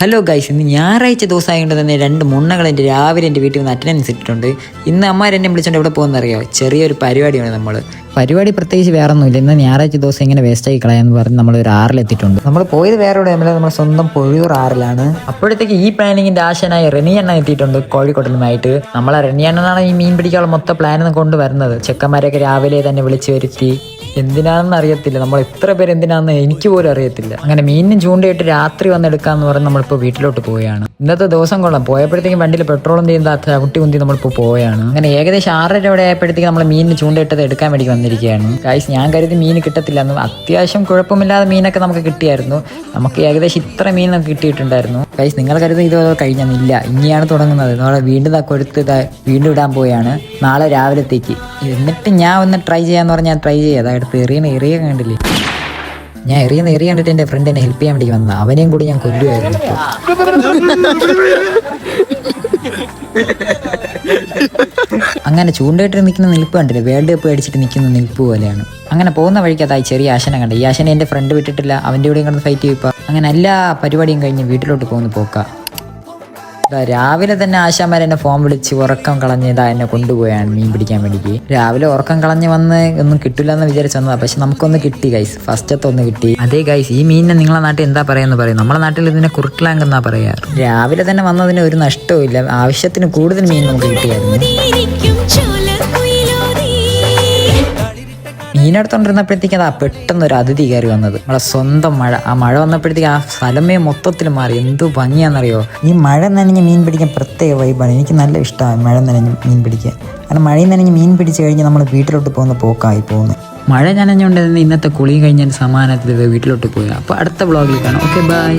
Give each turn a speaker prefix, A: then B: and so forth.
A: Hello guys, ഇന്ന് ഞായറാഴ്ച ദിവസമായതുകൊണ്ട് തന്നെ 2 മുണ്ണകൾ എൻ്റെ രാവിലെ എൻ്റെ വീട്ടിൽ നിന്ന് അറ്റൻഡൻസ് ഇട്ടിട്ടുണ്ട്. ഇന്ന് അമ്മമാർ എന്നെ വിളിച്ചുകൊണ്ട് എവിടെ പോകുന്നറിയോ? ചെറിയൊരു പരിപാടിയാണ്. പരിപാടി പ്രത്യേകിച്ച് വേറെ ഒന്നുമില്ല. ഇന്ന് ഞായറാഴ്ച ദിവസം ഇങ്ങനെ വേസ്റ്റാക്കി കളയാന്ന് പറഞ്ഞ് നമ്മൾ ഒരു 6 എത്തിയിട്ടുണ്ട്. നമ്മൾ പോയത് വേറെ എവിടെയല്ല, നമ്മുടെ സ്വന്തം പൊഴിയൂർ 6 അപ്പോഴത്തേക്ക് ഈ പ്ലാനിങ്ങിന്റെ ആശനായ റെനിയണ്ണ എത്തിയിട്ടുണ്ട് കോഴിക്കോട്ടിലുമായിട്ട്. നമ്മളെ റെനിയണ്ണനാണ് ഈ മീൻ പിടിക്കാനുള്ള മൊത്തം പ്ലാൻ കൊണ്ടുവരുന്നത്. ചെക്കന്മാരെയൊക്കെ രാവിലെ തന്നെ വിളിച്ചു വരുത്തി. എന്തിനാണെന്ന് അറിയത്തില്ല, നമ്മൾ എത്ര പേര് എന്തിനാണെന്ന് എനിക്ക് പോലും അറിയത്തില്ല. അങ്ങനെ മീനിനും ചൂണ്ടയിട്ട് രാത്രി വന്നെടുക്കാന്ന് പറഞ്ഞ് നമ്മളിപ്പോൾ വീട്ടിലോട്ട് പോവുകയാണ്. ഇന്നത്തെ ദിവസം കൊള്ളാം. പോയപ്പോഴത്തേക്കും വണ്ടിയിൽ പെട്രോളും തീർന്ന ചവിട്ടി കുന്തി നമ്മളിപ്പോൾ പോവുകയാണ്. അങ്ങനെ ഏകദേശം 6:30 അവിടെ ആയപ്പോഴത്തേക്ക് നമ്മൾ മീനിന് ചൂണ്ടയിട്ടത് എടുക്കാൻ വേണ്ടി വന്നിരിക്കുകയാണ്. ഗൈസ്, ഞാൻ കരുതി മീൻ കിട്ടത്തില്ല എന്ന്. അത്യാവശ്യം കുഴപ്പമില്ലാതെ മീനൊക്കെ നമുക്ക് കിട്ടിയായിരുന്നു. നമുക്ക് ഏകദേശം ഇത്ര മീൻ നമുക്ക് കിട്ടിയിട്ടുണ്ടായിരുന്നു. ഗൈസ്, നിങ്ങൾ കരുതി ഇത് കഴിഞ്ഞില്ല, ഇനിയാണ് തുടങ്ങുന്നത്. നമ്മളെ വീണ്ടും കൊഴുത്ത് വീണ്ടും ഇടാൻ പോവുകയാണ് നാളെ രാവിലത്തേക്ക്. എന്നിട്ട് ഞാൻ ഒന്ന് ട്രൈ ചെയ്യാന്ന് പറഞ്ഞാൽ ട്രൈ ചെയ്യാം. അതായത് എറിയ കണ്ടില്ലേ, ഞാൻ എറിയ കണ്ടിട്ട് എൻ്റെ ഫ്രണ്ട് എന്നെ ഹെൽപ്പ് ചെയ്യാൻ വേണ്ടി വന്നത്. അവനെയും കൂടി ഞാൻ കൊല്ലുമായിരുന്നു. അങ്ങനെ ചൂണ്ടയിട്ട് നിൽക്കുന്ന നിൽപ്പ് കണ്ടില്ലേ, വേൾഡ് കപ്പ് അടിച്ചിട്ട് നിൽക്കുന്ന നിൽപ്പ് പോലെയാണ്. അങ്ങനെ പോകുന്ന വഴിക്ക് അതായി ചെറിയ ആശന കണ്ട. ഈ ആശന എൻ്റെ ഫ്രണ്ട് വിട്ടിട്ടില്ല, അവൻ്റെ കൂടെയും കിടന്ന് ഫൈറ്റ് ചെയ്യിപ്പോൾ. അങ്ങനെ എല്ലാ പരിപാടിയും കഴിഞ്ഞ് വീട്ടിലോട്ട് പോകുന്ന പോക്ക. രാവിലെ തന്നെ ആശാമാർ എന്നെ ഫോൺ വിളിച്ച് ഉറക്കം കളഞ്ഞ് എന്നെ കൊണ്ടുപോയാണ് മീൻ പിടിക്കാൻ വേണ്ടിക്ക്. രാവിലെ ഉറക്കം കളഞ്ഞ് വന്ന് ഒന്നും കിട്ടില്ല എന്ന് വിചാരിച്ചു വന്നതാ. പക്ഷെ നമുക്കൊന്ന് കിട്ടി ഗൈസ്, ഫസ്റ്റത്തെ ഒന്ന് കിട്ടി. അതേ ഗൈസ്, ഈ മീനിനെ നിങ്ങളെ നാട്ടിൽ എന്താ പറയാന്ന് പറയും? നമ്മളെ നാട്ടിൽ ഇതിനെ കുറുക്കിലാങ്ക് എന്നാ പറയാ. രാവിലെ തന്നെ വന്നതിന് ഒരു നഷ്ടവും ഇല്ല. ആവശ്യത്തിന് കൂടുതൽ മീൻ നമുക്ക് കിട്ടിയായിരുന്നു. മീനെടുത്തോണ്ടിരുന്നപ്പോഴത്തേക്ക് അതാ പെട്ടെന്ന് ഒരു അതിഥി കയറി വന്നത്. നമ്മളെ സ്വന്തം മഴ. ആ മഴ വന്നപ്പോഴത്തേക്ക് ആ സ്ഥലമേ മൊത്തത്തിൽ മാറി. എന്തു ഭംഗിയാണെന്നറിയോ? ഈ മഴ നനഞ്ഞ് മീൻ പിടിക്കാൻ പ്രത്യേക വൈബാണ്. എനിക്ക് നല്ല ഇഷ്ടമാണ് മഴ നനഞ്ഞ് മീൻ പിടിക്കാൻ. കാരണം മഴ നനഞ്ഞ് മീൻ പിടിച്ച് കഴിഞ്ഞ് നമ്മൾ വീട്ടിലോട്ട് പോകുന്ന പോക്കായി പോകുന്നത്. മഴ നനഞ്ഞുകൊണ്ട് ഇന്നത്തെ കുളി കഴിഞ്ഞ സമാനത്തിൽ വീട്ടിലോട്ട് പോയി. അപ്പോൾ അടുത്ത വ്ളോഗിൽ കാണാം. Okay, by.